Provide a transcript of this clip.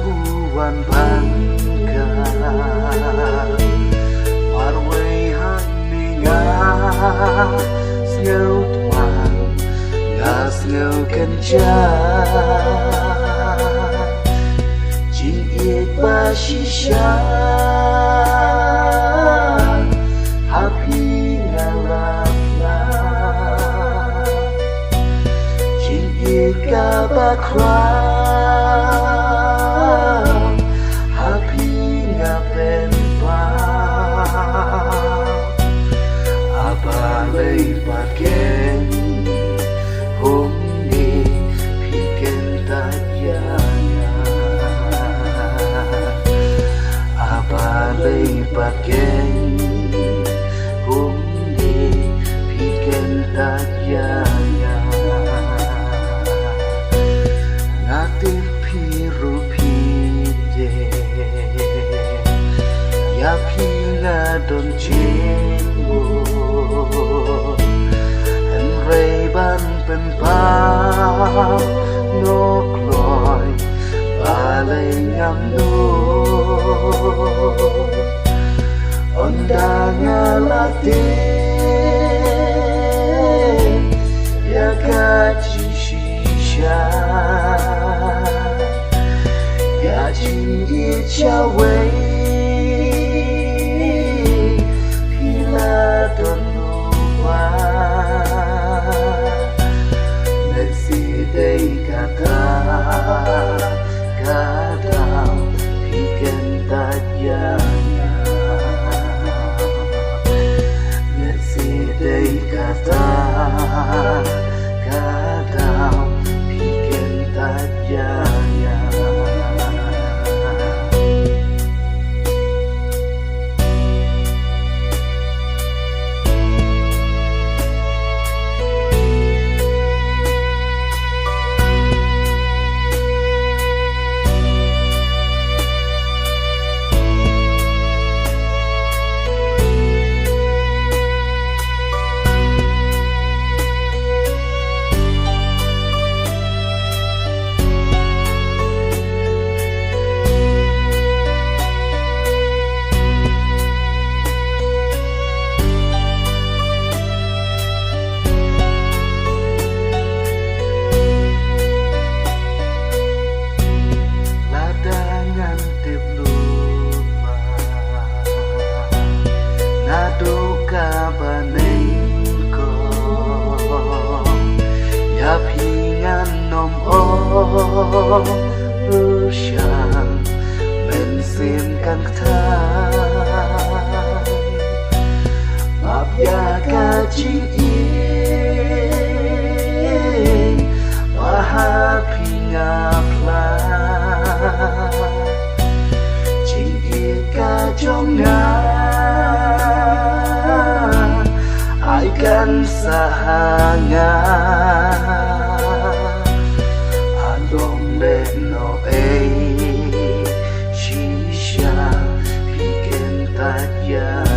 buwan bangga marway haninga snêu thoảng ngà snêu kencha chính ít ba shisha happy ngà la chính ít cả ba cry Bagen humni piken tajana abalay bagen humni piken tajana natin piru pide ya pinga don chingo banเป็นป้าโนกลอยบาเลยงามดูอันดางาลาเตยากาจิชิชายาจินยีชาเวพิลาดอนDay kata kadang bikin tajanya Nasi day kata kadang bikin tajanya Bersang mensinkan ketai Maaf ya kacing in Mahapi ngaplah Cing ika jongan Aikan sahangan no shisha bikin tajam